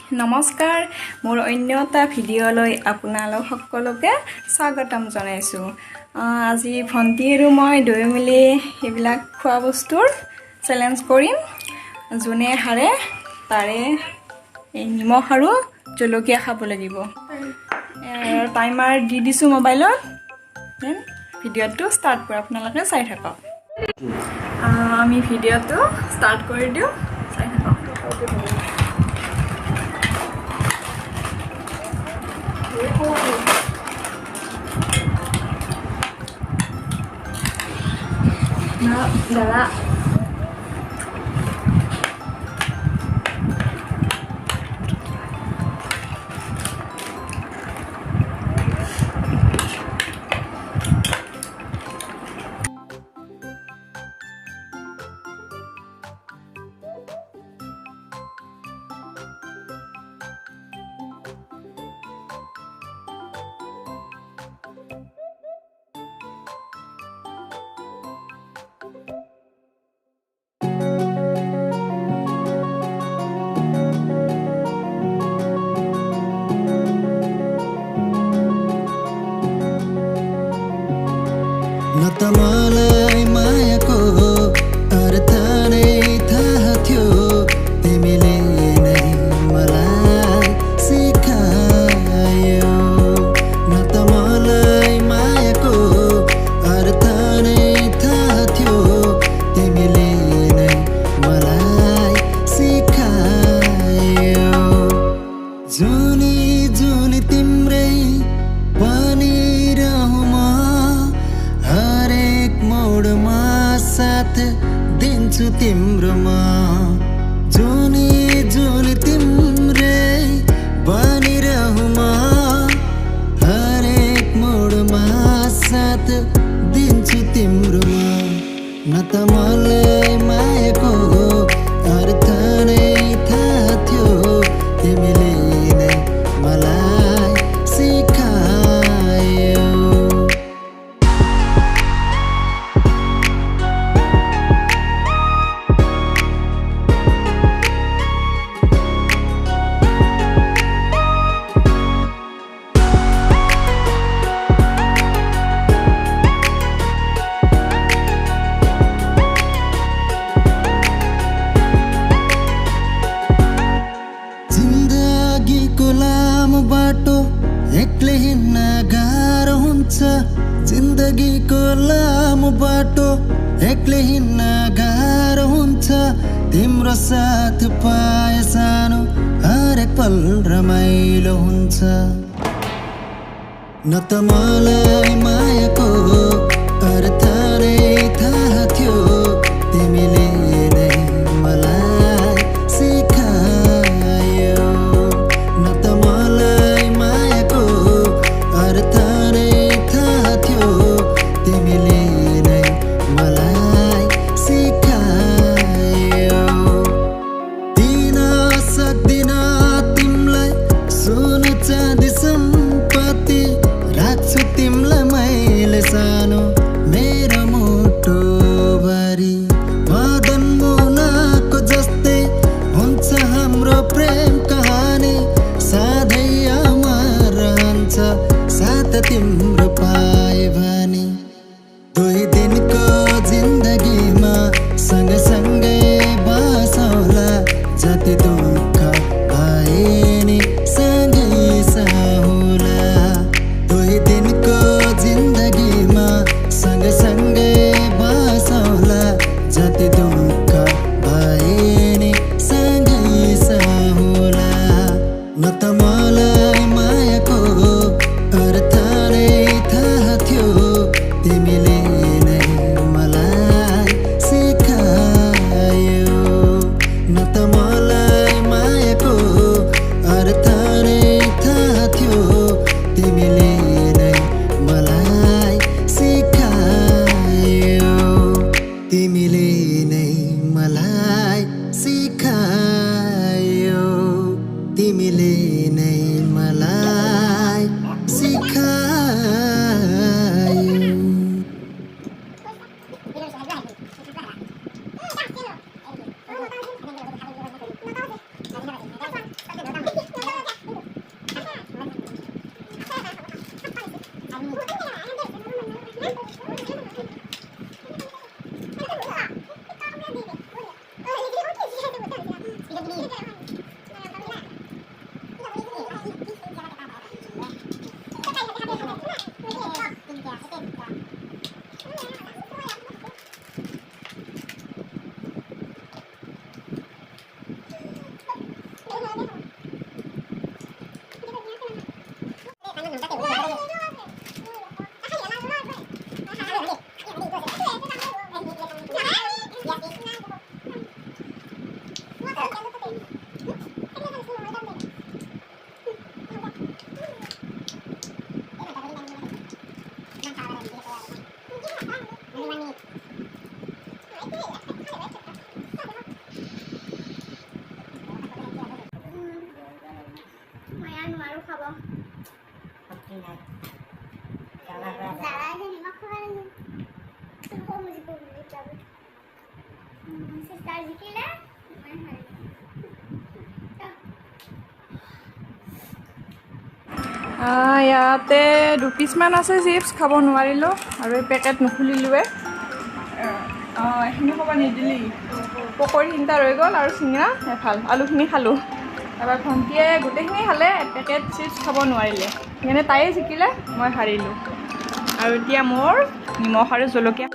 নমস্কাৰ মোৰ অন্য এটা ভিডিঅ'লৈ আপোনালোক সকলোকে স্বাগতম জনাইছোঁ। আজি ভণ্টি আৰু মই দুই মিলি এইবিলাক খোৱা বস্তুৰ চেলেঞ্জ কৰিম। যোনে হাৰে তাৰে নিমখ আৰু জলকীয়া খাব লাগিব। টাইমাৰ দি দিছোঁ মোবাইলত। দেন ভিডিঅ'টো ষ্টাৰ্ট কৰি আপোনালোকে চাই থাকক। আমি ভিডিঅ'টো ষ্টাৰ্ট কৰি দিওঁ, চাই থাকক। দাদা न त मलाई मायाको अर्थ नै थाहा थियो, तिमीले नै मलाई सिकायो। न त मलाई मायाको अर्थ नै थाहा थियो, तिमीले नै मलाई सिकायो। जुनी जुनी तिम्रै बनिरहँ म, हरेक मोडमा साथ दिन्छु तिम्रोमा। जुनी जुनी तिम्रै बनिरहँ म, हरेक मोडमा साथ दिन्छु तिम्रोमा। न त मलाई मायाको अर्थ नै थाहा थियो, तिमीले नै मलाई सिकायो। जिन्दगीको लामो बाटो एक्लै हिँड्न गाह्रो हुन्छ। जिन्दगीको लामो बाटो एक्लै हिँड्न गाह्रो हुन्छ। तिम्रो साथ पाए सानो हरेक पल रमाइलो हुन्छ। न त मलाई मायाको अर्थ नै थाहा थियो, तिमीले नै मलाई सिकायो। न त मलाई मायाको अर्थ नै थाहा थियो, तिमीले नै मलाई सिकायो। दिन सक्दिन तिमीलाई सोनु चाँदी सम्पत्ति, राख्छु तिमीलाई मैले सानो मेरो मुटुभरि। मदन मुनाको जस्तै हुन्छ हाम्रो प्रेम कहानी, सधैँ अमर रहन्छ साथ तिम्रो पाए भने। दुई दिनको जिन्दगीमा सँगसँगै बसौँला, जति दुःख पाए नि सँगै सहुला। ইয়াতে 2 পিচমান আছে চিপছ খাব নোৱাৰিলোঁ আৰু এই পেকেট নুখুলিলোৱে এইখিনি খাব নিদিলি পকৰি 3টা ৰৈ গ'ল আৰু চিঙৰা ভাল আলুখিনি খালোঁ এবাৰ ভণ্টিয়ে গোটেইখিনি খালে পেকেট চিপছ খাব নোৱাৰিলে সেইকাৰণে তাইয়ে জিকিলে মই হাৰিলোঁ আৰু এতিয়া মোৰ নিমখ আৰু জলকীয়া